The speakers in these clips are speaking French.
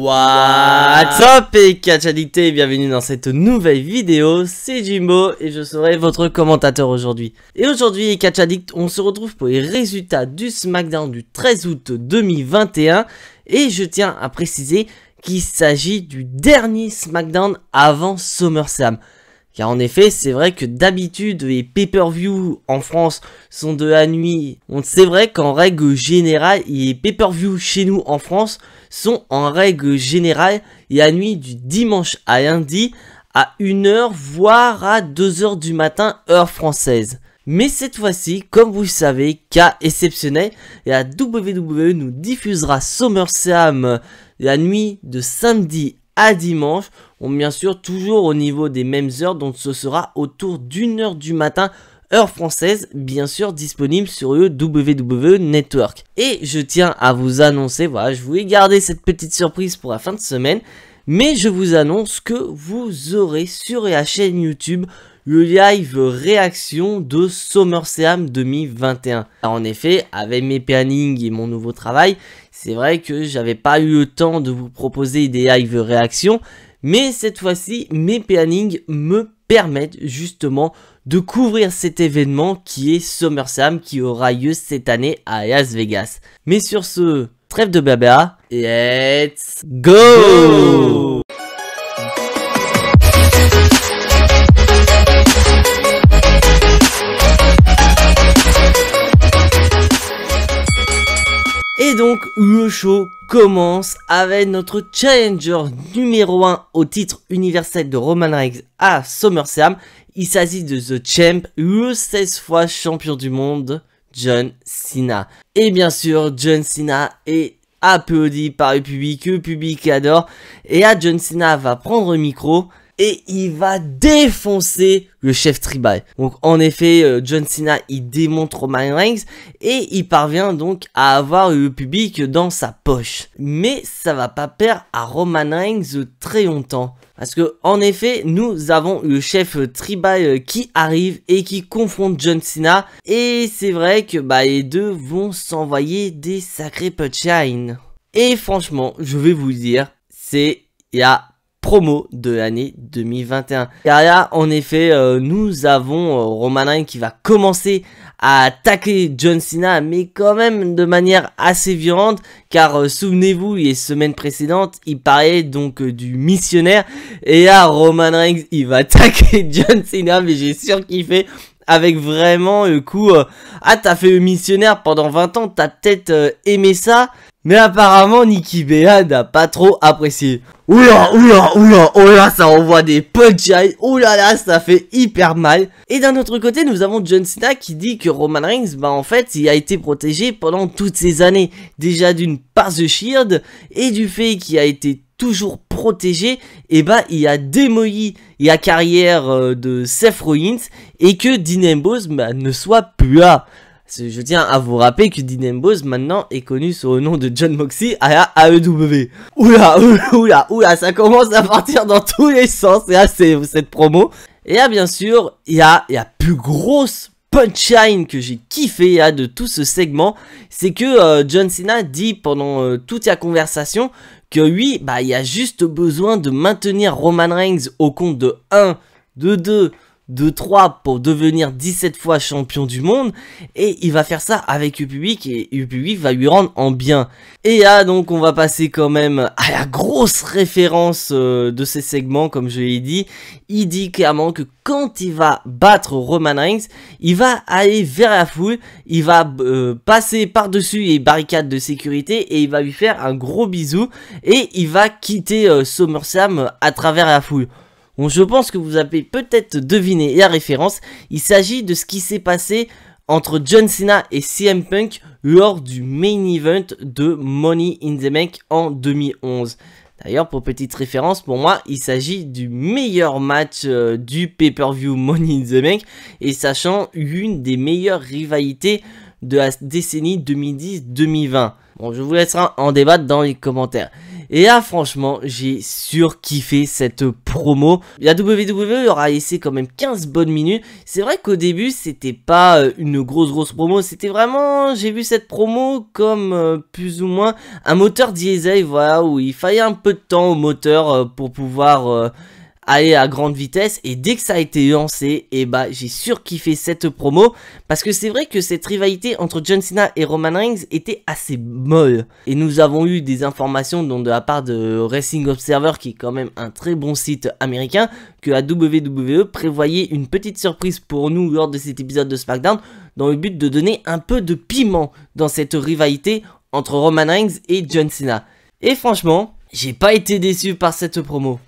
What's up les catch addicts et bienvenue dans cette nouvelle vidéo, c'est Jimbo et je serai votre commentateur aujourd'hui. Et aujourd'hui les catch addicts, on se retrouve pour les résultats du SmackDown du 13 août 2021 et je tiens à préciser qu'il s'agit du dernier SmackDown avant SummerSlam. Car en effet, c'est vrai que d'habitude, les pay-per-view en France sont de la nuit. C'est vrai qu'en règle générale, les pay-per-view chez nous en France sont en règle générale la nuit du dimanche à lundi à 1h voire à 2h du matin heure française. Mais cette fois-ci, comme vous le savez, cas exceptionnel, la WWE nous diffusera SummerSlam la nuit de samedi à dimanche. Bon, bien sûr, toujours au niveau des mêmes heures, donc ce sera autour d'1h du matin, heure française, bien sûr disponible sur le WWE Network. Et je tiens à vous annoncer, voilà, je voulais garder cette petite surprise pour la fin de semaine, mais je vous annonce que vous aurez sur la chaîne YouTube le live réaction de SummerSlam 2021. Alors en effet, avec mes plannings et mon nouveau travail, c'est vrai que j'avais pas eu le temps de vous proposer des live réactions, mais cette fois-ci, mes plannings me permettent justement de couvrir cet événement qui est SummerSlam qui aura lieu cette année à Las Vegas. Mais sur ce, trêve de blabla, let's go! Et donc le show commence avec notre challenger numéro 1 au titre universel de Roman Reigns à SummerSlam. Il s'agit de The Champ, le 16 fois champion du monde, John Cena. Et bien sûr, John Cena est applaudi par le public adore. Et là, John Cena va prendre le micro et il va défoncer le chef tribal. Donc en effet, John Cena il démonte Roman Reigns et il parvient donc à avoir le public dans sa poche. Mais ça va pas plaire à Roman Reigns très longtemps. Parce que en effet, nous avons le chef tribal qui arrive et qui confronte John Cena. Et c'est vrai que les deux vont s'envoyer des sacrés punchlines. Et franchement, je vais vous dire, c'est la promo de l'année 2021. Car là, en effet, nous avons Roman Reigns qui va commencer à attaquer John Cena, mais quand même de manière assez violente, car souvenez-vous, les semaines précédentes, il parlait donc du missionnaire, et là, Roman Reigns, il va attaquer John Cena, mais j'ai surkiffé avec vraiment le coup, ah t'as fait le missionnaire pendant 20 ans, t'as peut-être aimé ça, mais apparemment Nikki Bella n'a pas trop apprécié. Oula, ça envoie des punchlines, oulala, ça fait hyper mal. Et d'un autre côté, nous avons John Cena qui dit que Roman Reigns, en fait, il a été protégé pendant toutes ces années. Déjà d'une par The Shield, et du fait qu'il a été toujours protégé, et il a démoli la carrière de Seth Rollins, et que Dean Ambrose ne soit plus là. Je tiens à vous rappeler que Dean Ambrose maintenant est connu sous le nom de Jon Moxley à la AEW. Oula, ça commence à partir dans tous les sens, et là c'est cette promo. Et là bien sûr, il y a la plus grosse punchline que j'ai kiffé de tout ce segment, c'est que John Cena dit pendant toute la conversation que lui, il a juste besoin de maintenir Roman Reigns au compte de 1, de 2, de 3 pour devenir 17 fois champion du monde, et il va faire ça avec le public et le public va lui rendre en bien. Et là donc on va passer quand même à la grosse référence de ces segments. Comme je l'ai dit, il dit clairement que quand il va battre Roman Reigns, il va aller vers la foule, il va passer par-dessus les barricades de sécurité et il va lui faire un gros bisou et il va quitter SummerSlam à travers la foule. Bon, je pense que vous avez peut-être deviné la référence. Il s'agit de ce qui s'est passé entre John Cena et CM Punk lors du main event de Money in the Bank en 2011. D'ailleurs, pour petite référence, pour moi, il s'agit du meilleur match du pay-per-view Money in the Bank, et sachant une des meilleures rivalités de la décennie 2010-2020. Bon, je vous laisserai en débattre dans les commentaires. Et là, franchement, j'ai surkiffé cette promo. La WWE aura laissé quand même 15 bonnes minutes. C'est vrai qu'au début, c'était pas une grosse promo. C'était vraiment, j'ai vu cette promo comme plus ou moins un moteur diesel, voilà, où il fallait un peu de temps au moteur pour pouvoir aller à grande vitesse. Et dès que ça a été lancé, et bah j'ai surkiffé cette promo, parce que c'est vrai que cette rivalité entre John Cena et Roman Reigns était assez molle, et nous avons eu des informations dont de la part de Wrestling Observer, qui est quand même un très bon site américain, que la WWE prévoyait une petite surprise pour nous lors de cet épisode de SmackDown, dans le but de donner un peu de piment dans cette rivalité entre Roman Reigns et John Cena. Et franchement, j'ai pas été déçu par cette promo.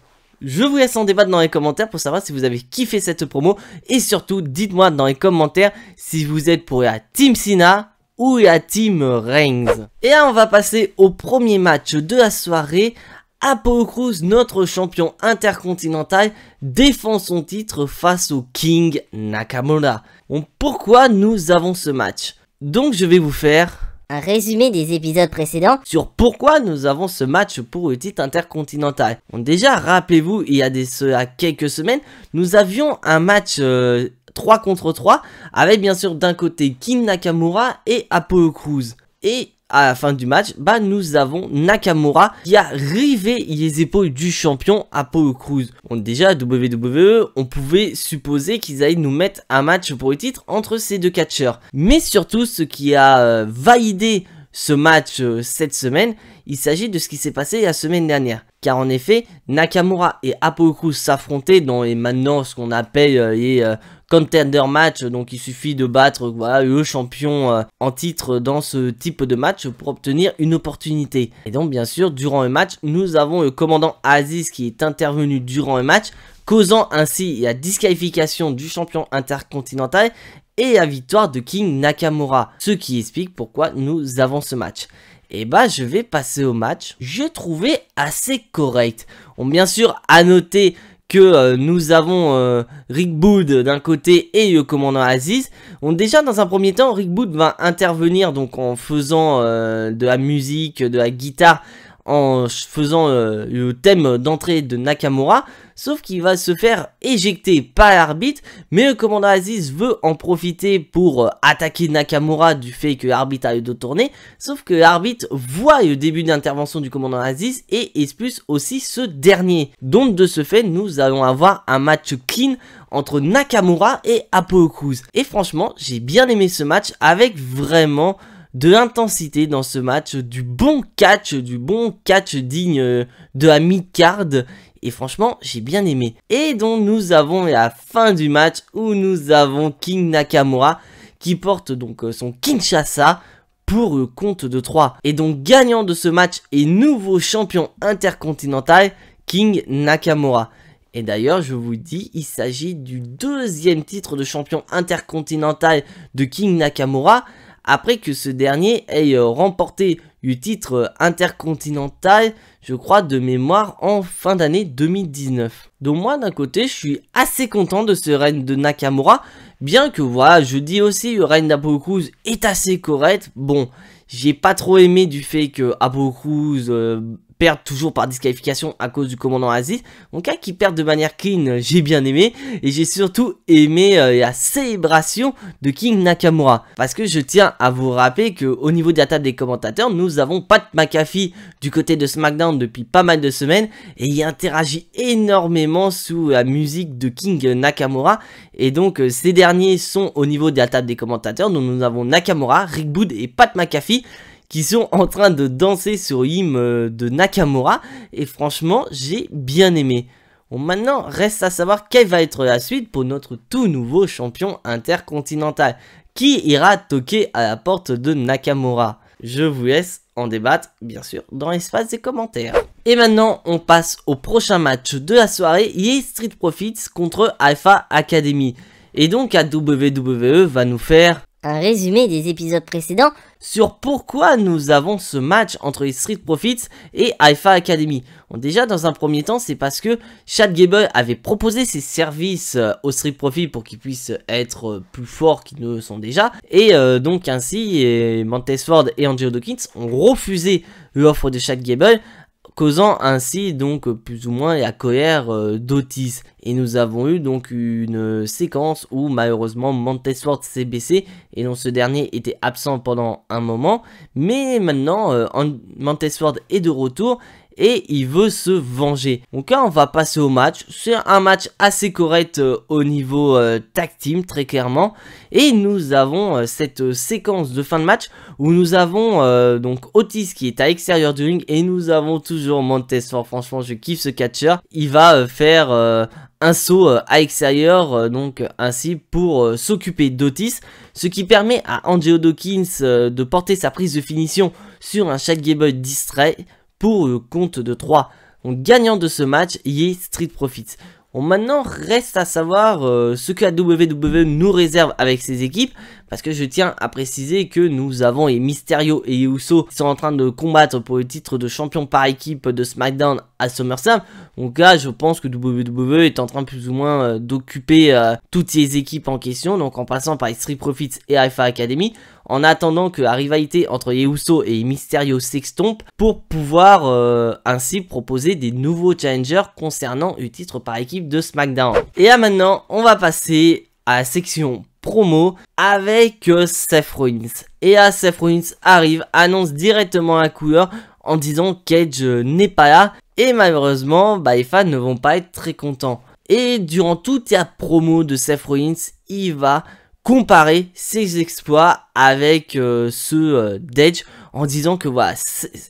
Je vous laisse en débattre dans les commentaires pour savoir si vous avez kiffé cette promo. Et surtout, dites-moi dans les commentaires si vous êtes pour la Team Cena ou la Team Reigns. Et là, on va passer au premier match de la soirée. Apollo Crews, notre champion intercontinental, défend son titre face au King Nakamura. Bon, pourquoi nous avons ce match? Donc, je vais vous faire un résumé des épisodes précédents sur pourquoi nous avons ce match pour le titre intercontinental. Bon, déjà, rappelez-vous, il y a quelques semaines, nous avions un match 3 contre 3 avec bien sûr d'un côté King Nakamura et Apollo Crews. Et à la fin du match, bah nous avons Nakamura qui a rivé les épaules du champion Apollo Crews. Bon, déjà, WWE, on pouvait supposer qu'ils allaient nous mettre un match pour le titre entre ces deux catcheurs. Mais surtout, ce qui a validé ce match cette semaine, il s'agit de ce qui s'est passé la semaine dernière. Car en effet, Nakamura et Apollo Crews s'affrontaient dans maintenant ce qu'on appelle les contender match. Donc il suffit de battre voilà, le champion en titre dans ce type de match pour obtenir une opportunité. Et donc bien sûr, durant le match, nous avons le commandant Aziz qui est intervenu durant le match, causant ainsi la disqualification du champion intercontinental et la victoire de King Nakamura. Ce qui explique pourquoi nous avons ce match. Et bah je vais passer au match. J'ai trouvé assez correct. On bien sûr à noter que nous avons Rick Bood d'un côté et le commandant Aziz. Bon, déjà dans un premier temps, Rick Bood va intervenir donc en faisant de la musique, de la guitare, en faisant le thème d'entrée de Nakamura. Sauf qu'il va se faire éjecter par l'arbitre, mais le commandant Aziz veut en profiter pour attaquer Nakamura du fait que l'arbitre a le dos tourné. Sauf que l'arbitre voit le début d'intervention du commandant Aziz et expulse aussi ce dernier. Donc de ce fait, nous allons avoir un match clean entre Nakamura et Apollo Crews. Et franchement, j'ai bien aimé ce match avec vraiment de l'intensité dans ce match, du bon catch digne de la mid-card. Et franchement, j'ai bien aimé. Et donc, nous avons la fin du match où nous avons King Nakamura qui porte donc son Kinshasa pour le compte de 3. Et donc, gagnant de ce match et nouveau champion intercontinental, King Nakamura. Et d'ailleurs, je vous dis, il s'agit du deuxième titre de champion intercontinental de King Nakamura, après que ce dernier ait remporté le titre intercontinental, je crois de mémoire, en fin d'année 2019. Donc moi d'un côté, je suis assez content de ce règne de Nakamura, bien que voilà, je dis aussi le règne d'Apollo Crews est assez correct. Bon, j'ai pas trop aimé du fait que Apollo Crews perdent toujours par disqualification à cause du commandant Aziz. Donc là, qui perdent de manière clean, j'ai bien aimé. Et j'ai surtout aimé la célébration de King Nakamura. Parce que je tiens à vous rappeler qu'au niveau de la table des commentateurs, nous avons Pat McAfee du côté de SmackDown depuis pas mal de semaines. Et il interagit énormément sous la musique de King Nakamura. Et donc ces derniers sont au niveau de la table des commentateurs. Donc nous avons Nakamura, Rick Bood et Pat McAfee qui sont en train de danser sur l'hymne de Nakamura. Et franchement, j'ai bien aimé. Bon, maintenant, reste à savoir quelle va être la suite pour notre tout nouveau champion intercontinental. Qui ira toquer à la porte de Nakamura? Je vous laisse en débattre, bien sûr, dans l'espace des commentaires. Et maintenant, on passe au prochain match de la soirée, les Street Profits contre Alpha Academy. Et donc, la WWE va nous faire un résumé des épisodes précédents sur pourquoi nous avons ce match entre les Street Profits et Alpha Academy. Bon, déjà dans un premier temps, c'est parce que Chad Gable avait proposé ses services aux Street Profits pour qu'ils puissent être plus forts qu'ils ne le sont déjà, et donc ainsi Montez Ford et Angelo Dawkins ont refusé l'offre de Chad Gable, causant ainsi donc plus ou moins la colère d'Otis. Et nous avons eu donc une séquence où malheureusement Montez Ford s'est blessé et dont ce dernier était absent pendant un moment, mais maintenant Montez Ford est de retour et il veut se venger. Donc là on va passer au match. C'est un match assez correct au niveau tag team, très clairement. Et nous avons cette séquence de fin de match où nous avons donc Otis qui est à l'extérieur du ring, et nous avons toujours Montez Ford. Franchement je kiffe ce catcheur. Il va faire un saut à l'extérieur, donc ainsi pour s'occuper d'Otis, ce qui permet à Angelo Dawkins de porter sa prise de finition sur un Chad Gable distrait pour le compte de 3. Donc gagnant de ce match, il y est Street Profits. Bon, maintenant reste à savoir ce que la WWE nous réserve avec ses équipes, parce que je tiens à préciser que nous avons les Mysterio et les Usos qui sont en train de combattre pour le titre de champion par équipe de SmackDown à SummerSlam. Donc là je pense que WWE est en train plus ou moins d'occuper toutes les équipes en question, donc en passant par les Street Profits et Alpha Academy, en attendant que la rivalité entre les Usos et les Mysterio s'extompe pour pouvoir ainsi proposer des nouveaux challengers concernant le titre par équipe de SmackDown. Et là maintenant on va passer à la section promo avec Seth Rollins. Et là Seth Rollins arrive, annonce directement la couleur en disant qu'Edge n'est pas là, et malheureusement les fans ne vont pas être très contents. Et durant toute la promo de Seth Rollins, il va comparer ses exploits avec ceux d'Edge, en disant que voilà,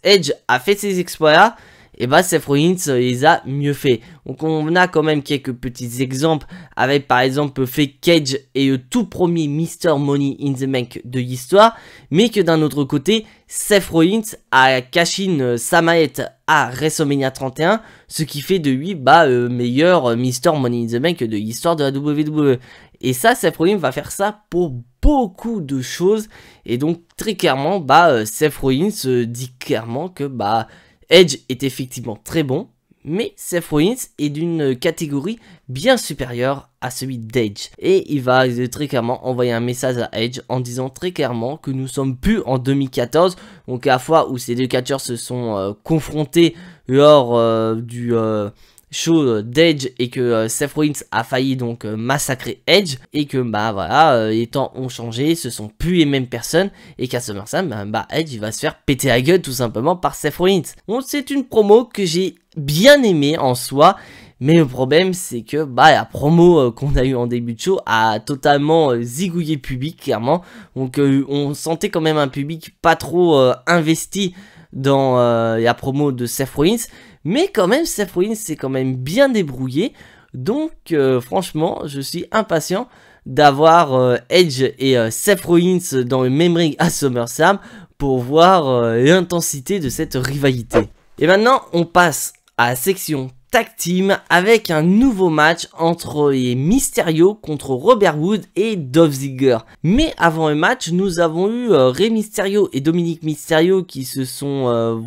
Edge a fait ses exploits là, et Seth Rollins les a mieux fait. Donc on a quand même quelques petits exemples, avec par exemple le fait qu'Edge est le tout premier Mr. Money in the Bank de l'histoire, mais que d'un autre côté, Seth Rollins a cash in sa mallette à WrestleMania 31, ce qui fait de lui le meilleur Mr. Money in the Bank de l'histoire de la WWE. Et ça, Seth Rollins va faire ça pour beaucoup de choses, et donc très clairement, Seth Rollins dit clairement que Edge est effectivement très bon, mais Seth Rollins est d'une catégorie bien supérieure à celui d'Edge. Et il va très clairement envoyer un message à Edge en disant très clairement que nous sommes plus en 2014, donc à la fois où ces deux catcheurs se sont confrontés lors du show d'Edge, et que Seth Rollins a failli donc massacrer Edge, et que voilà, les temps ont changé, ce sont plus les mêmes personnes, et qu'à SummerSlam Edge il va se faire péter la gueule tout simplement par Seth Rollins. Donc c'est une promo que j'ai bien aimée en soi, mais le problème c'est que la promo qu'on a eu en début de show a totalement zigouillé le public clairement. Donc on sentait quand même un public pas trop investi dans la promo de Seth Rollins, mais quand même Seth Rollins s'est quand même bien débrouillé. Donc franchement je suis impatient d'avoir Edge et Seth Rollins dans le même ring à SummerSlam pour voir l'intensité de cette rivalité. Et maintenant on passe à la section tag team avec un nouveau match entre les Mysterio contre Robert Roode et Dolph Ziggler. Mais avant le match, nous avons eu Rey Mysterio et Dominic Mysterio qui se sont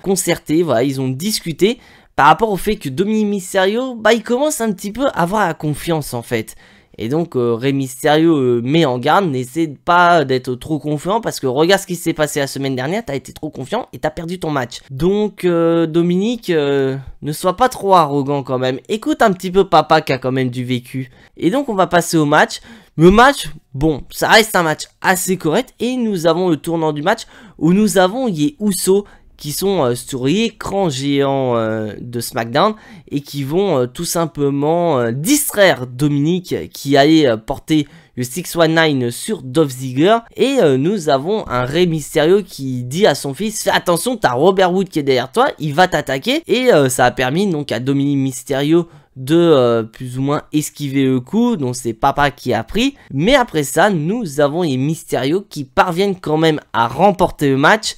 concertés, ils ont discuté par rapport au fait que Dominic Mysterio, il commence un petit peu à avoir la confiance en fait. Et donc Rey Mysterio met en garde, n'essaie pas d'être trop confiant, parce que regarde ce qui s'est passé la semaine dernière, t'as été trop confiant et t'as perdu ton match. Donc Dominique, ne sois pas trop arrogant quand même, écoute un petit peu papa qui a quand même du vécu. Et donc on va passer au match. Le match, bon, ça reste un match assez correct, et nous avons le tournant du match où nous avons les Usos qui sont sur l'écran géant de SmackDown, et qui vont tout simplement distraire Dominic qui allait porter le 619 sur Dolph Ziggler. Et nous avons un Rey Mysterio qui dit à son fils: fais attention, t'as Robert Roode qui est derrière toi, il va t'attaquer. Et ça a permis donc à Dominic Mysterio de plus ou moins esquiver le coup, donc c'est papa qui a pris. Mais après ça, nous avons les Mysterio qui parviennent quand même à remporter le match,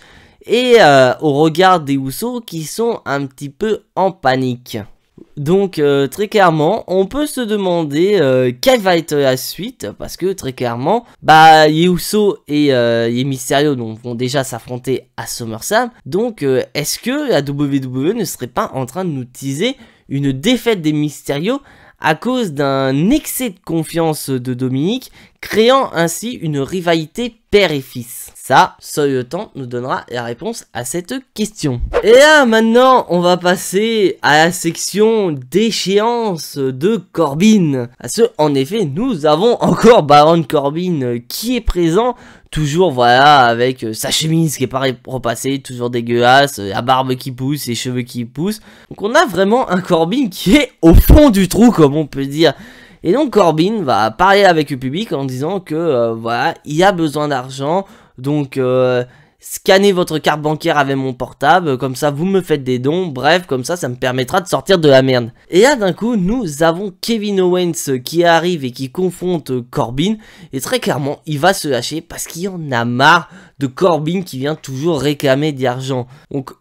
et au regard des Usos qui sont un petit peu en panique. Donc très clairement, on peut se demander quelle va être la suite, parce que très clairement, bah Uso et Mysterio vont déjà s'affronter à SummerSlam. Donc est-ce que la WWE ne serait pas en train de nous teaser une défaite des Mysterio à cause d'un excès de confiance de Dominique, créant ainsi une rivalité père et fils? Ça, seul le temps nous donnera la réponse à cette question. Et là, maintenant, on va passer à la section d'échéance de Corbin. Parce que, en effet, nous avons encore Baron Corbin qui est présent. Toujours, voilà, avec sa chemise qui est pas repassée, toujours dégueulasse, la barbe qui pousse, les cheveux qui poussent. Donc on a vraiment un Corbin qui est au fond du trou, comme on peut dire. Et donc Corbin va parler avec le public en disant que, voilà, il y a besoin d'argent. Donc, scannez votre carte bancaire avec mon portable, comme ça vous me faites des dons, bref, comme ça me permettra de sortir de la merde. Et là d'un coup, nous avons Kevin Owens qui arrive et qui confronte Corbin, et très clairement, il va se lâcher parce qu'il en a marre de Corbin qui vient toujours réclamer de l'argent. Donc,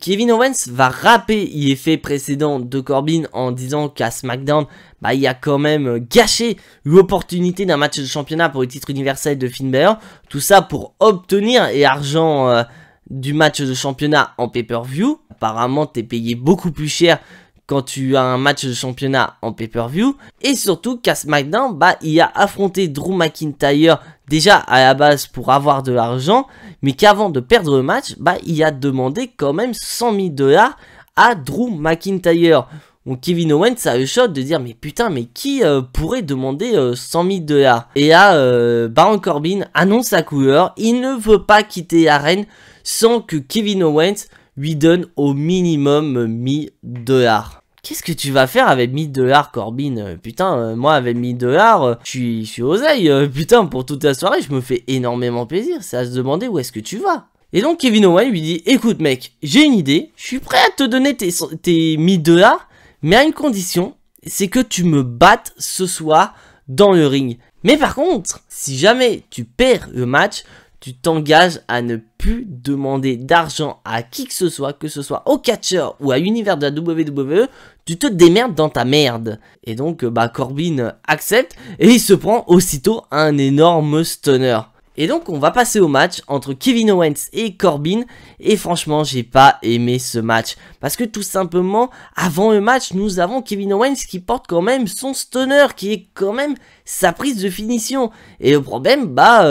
Kevin Owens va rapper l'effet précédent de Corbin en disant qu'à SmackDown, bah, il a quand même gâché l'opportunité d'un match de championnat pour le titre universel de Finn Balor. Tout ça pour obtenir l'argent du match de championnat en pay-per-view. Apparemment, t'es payé beaucoup plus cher quand tu as un match de championnat en pay-per-view. Et surtout qu'à SmackDown, bah, il a affronté Drew McIntyre déjà à la base pour avoir de l'argent, mais qu'avant de perdre le match, bah, il a demandé quand même 100 000 $ à Drew McIntyre. Donc Kevin Owens a le shot de dire mais putain, mais qui pourrait demander 100 000 $? Et là, Baron Corbin annonce sa couleur, il ne veut pas quitter l'arène sans que Kevin Owens lui donne au minimum 1000 $. Qu'est-ce que tu vas faire avec 1000 $, Corbin? Putain, moi avec 1000 $, je suis oseille. Putain, pour toute la soirée, je me fais énormément plaisir. C'est à se demander où est-ce que tu vas. Et donc Kevin Owens lui dit, écoute mec, j'ai une idée, je suis prêt à te donner tes 1000 $, mais à une condition, c'est que tu me battes ce soir dans le ring. Mais par contre, si jamais tu perds le match, tu t'engages à ne plus demander d'argent à qui que ce soit au catcheur ou à l'univers de la WWE, tu te démerdes dans ta merde. Et donc, bah, Corbin accepte et il se prend aussitôt un énorme stunner. Et donc on va passer au match entre Kevin Owens et Corbin. Et franchement j'ai pas aimé ce match. Parce que tout simplement avant le match nous avons Kevin Owens qui porte quand même son stunner. Qui est quand même sa prise de finition. Et le problème bah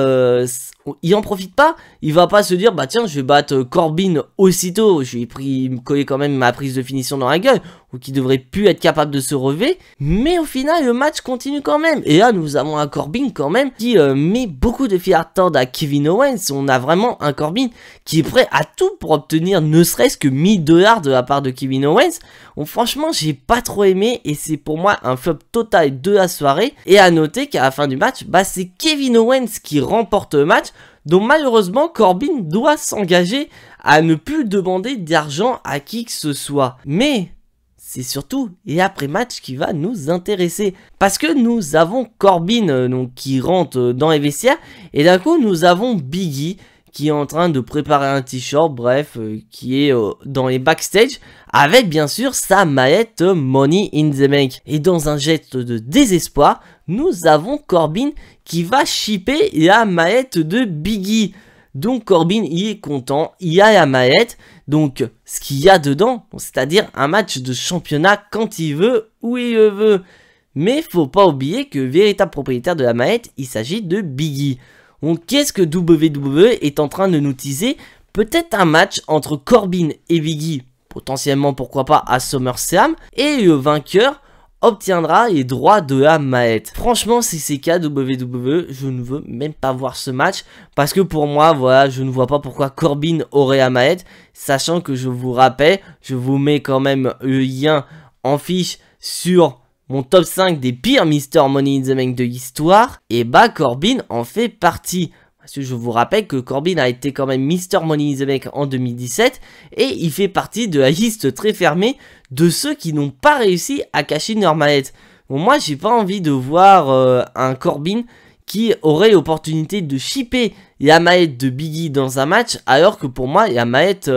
il en profite pas. Il va pas se dire bah tiens je vais battre Corbin aussitôt. Je lui ai collé quand même ma prise de finition dans la gueule. Ou qui devrait plus être capable de se relever. Mais au final le match continue quand même. Et là nous avons un Corbin quand même qui met beaucoup de fierté à Kevin Owens. On a vraiment un Corbin qui est prêt à tout pour obtenir ne serait-ce que 1000 $ de la part de Kevin Owens. Donc franchement j'ai pas trop aimé et c'est pour moi un flop total de la soirée. Et à noter qu'à la fin du match bah c'est Kevin Owens qui remporte le match. Donc malheureusement Corbin doit s'engager à ne plus demander d'argent à qui que ce soit. Mais c'est surtout l'après-match qui va nous intéresser. Parce que nous avons Corbin donc, qui rentre dans les vestiaires. Et d'un coup, nous avons Big E qui est en train de préparer un t-shirt. Bref, qui est dans les backstage. Avec bien sûr sa mallette Money in the Bank. Et dans un geste de désespoir, nous avons Corbin qui va shipper la mallette de Big E. Donc Corbin il est content, il a la mallette, donc ce qu'il y a dedans, c'est-à-dire un match de championnat quand il veut, où il le veut. Mais faut pas oublier que le véritable propriétaire de la mallette, il s'agit de Big E. Donc qu'est-ce que WWE est en train de nous teaser? Peut-être un match entre Corbin et Big E, potentiellement pourquoi pas à SummerSlam, et le vainqueur obtiendra les droits de la mallette. Franchement, si c'est cas WWE, je ne veux même pas voir ce match. Parce que pour moi, voilà, je ne vois pas pourquoi Corbin aurait la mallette. Sachant que je vous rappelle, je vous mets quand même le lien en fiche sur mon top 5 des pires Mr. Money in the Bank de l'histoire. Et bah, Corbin en fait partie. Parce que je vous rappelle que Corbin a été quand même Mr. Money in the Bank en 2017 et il fait partie de la liste très fermée de ceux qui n'ont pas réussi à cacher leur mallette. Bon, moi, j'ai pas envie de voir un Corbin qui aurait l'opportunité de shipper la mallette de Big E dans un match, alors que pour moi, la mallette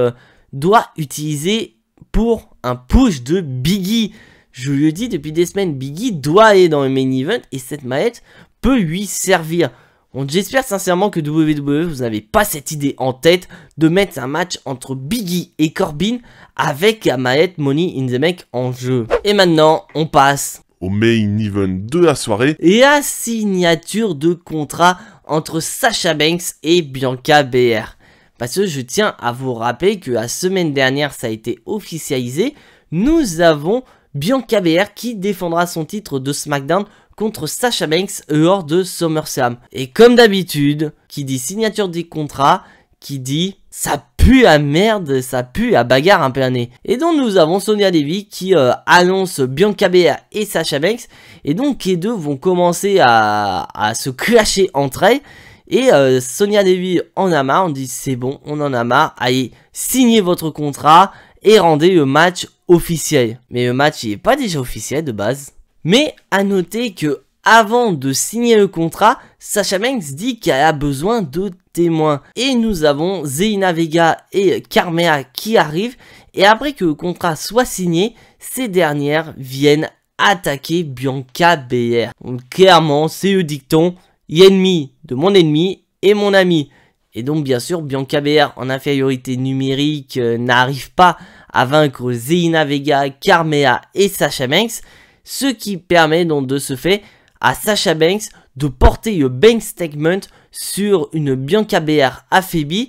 doit utiliser pour un push de Big E. Je lui dis depuis des semaines, Biggie doit aller dans le main event et cette mallette peut lui servir. Donc j'espère sincèrement que WWE, vous n'avez pas cette idée en tête de mettre un match entre Biggie et Corbin avec la mallette Money in the Bank en jeu. Et maintenant, on passe au main event de la soirée. Et la signature de contrat entre Sasha Banks et Bianca Belair. Parce que je tiens à vous rappeler que la semaine dernière, ça a été officialisé. Nous avons Bianca Belair qui défendra son titre de SmackDown contre Sasha Banks lors de SummerSlam. Et comme d'habitude, qui dit signature des contrats, qui dit ça pue la merde, ça pue la bagarre un peu à nez. Et donc nous avons Sonya Deville qui annonce Bianca Belair et Sasha Banks. Et donc les deux vont commencer à se clasher entre elles. Et Sonya Deville en a marre, on dit c'est bon, on en a marre, allez, signez votre contrat et rendez le match officiel. Mais le match il n'est pas déjà officiel de base. Mais à noter que avant de signer le contrat, Sasha Banks dit qu'elle a besoin de témoins. Et nous avons Zelina Vega et Carmella qui arrivent. Et après que le contrat soit signé, ces dernières viennent attaquer Bianca Belair. Donc clairement, c'est le dicton, l'ennemi de mon ennemi est mon ami. Et donc bien sûr, Bianca Belair en infériorité numérique n'arrive pas à vaincre Zelina Vega, Carmella et Sasha Banks. Ce qui permet donc de ce fait à Sasha Banks de porter le bank statement sur une Bianca Belair affaiblie,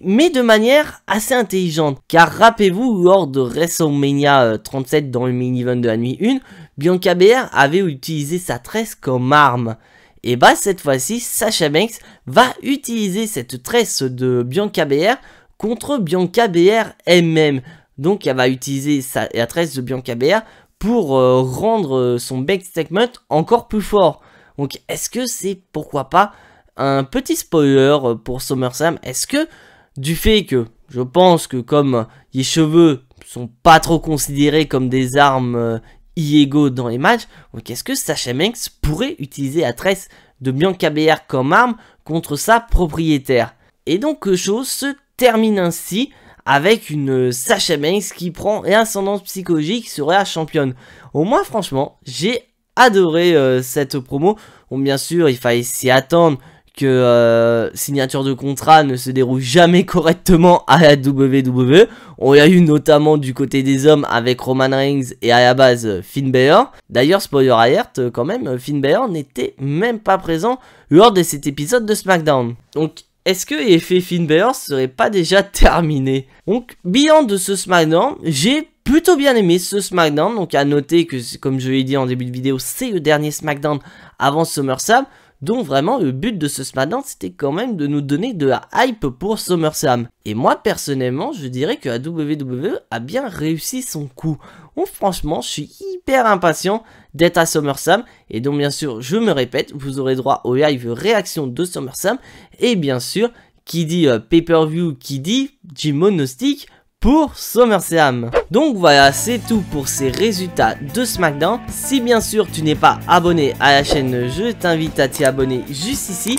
mais de manière assez intelligente. Car rappelez-vous, lors de WrestleMania 37 dans le main event de la nuit 1, Bianca Belair avait utilisé sa tresse comme arme. Et bah cette fois-ci, Sasha Banks va utiliser cette tresse de Bianca Belair contre Bianca Belair elle-même. Donc elle va utiliser la tresse de Bianca Belair pour rendre son back statement encore plus fort. Donc est-ce que c'est pourquoi pas un petit spoiler pour SummerSlam? Est-ce que du fait que je pense que comme les cheveux sont pas trop considérés comme des armes illégaux dans les matchs, donc est-ce que Sasha Banks pourrait utiliser la tresse de Bianca Belair comme arme contre sa propriétaire? Et donc le show se termine ainsi avec une Sasha Banks qui prend l'ascendance psychologique sur la championne. Au moins franchement, j'ai adoré cette promo. Bon bien sûr, il fallait s'y attendre que signature de contrat ne se déroule jamais correctement à la WWE. On l'a eu notamment du côté des hommes avec Roman Reigns et à la base Finn Balor. D'ailleurs, spoiler alert, quand même, Finn Balor n'était même pas présent lors de cet épisode de SmackDown. Donc est-ce que l'effet Finn Balor serait pas déjà terminé? Donc, bilan de ce SmackDown, j'ai plutôt bien aimé ce SmackDown. Donc, à noter que, comme je l'ai dit en début de vidéo, c'est le dernier SmackDown avant SummerSlam. Donc, vraiment, le but de ce SmackDown, c'était quand même de nous donner de la hype pour SummerSlam. Et moi, personnellement, je dirais que la WWE a bien réussi son coup. Donc, franchement, je suis hyper impatient d'être à SummerSlam. Et donc, bien sûr, je me répète, vous aurez droit au live réaction de SummerSlam. Et bien sûr, qui dit pay-per-view, qui dit Jim Monostic pour SummerSlam. Donc voilà, c'est tout pour ces résultats de SmackDown. Si bien sûr tu n'es pas abonné à la chaîne, je t'invite à t'y abonner juste ici.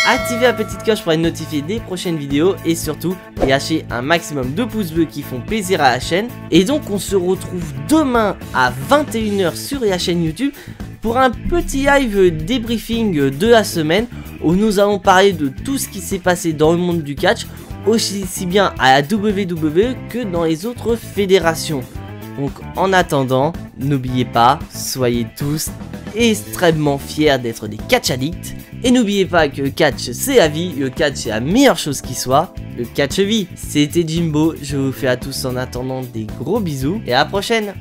Activez la petite cloche pour être notifié des prochaines vidéos et surtout lâchez un maximum de pouces bleus qui font plaisir à la chaîne. Et donc on se retrouve demain à 21 h sur la chaîne YouTube pour un petit live débriefing de la semaine où nous allons parler de tout ce qui s'est passé dans le monde du catch, aussi bien à la WWE que dans les autres fédérations. Donc en attendant, n'oubliez pas, soyez tous extrêmement fiers d'être des catch addicts. Et n'oubliez pas que le catch c'est la vie, le catch c'est la meilleure chose qui soit, le catch vie. C'était Jimbo, je vous fais à tous en attendant des gros bisous et à la prochaine.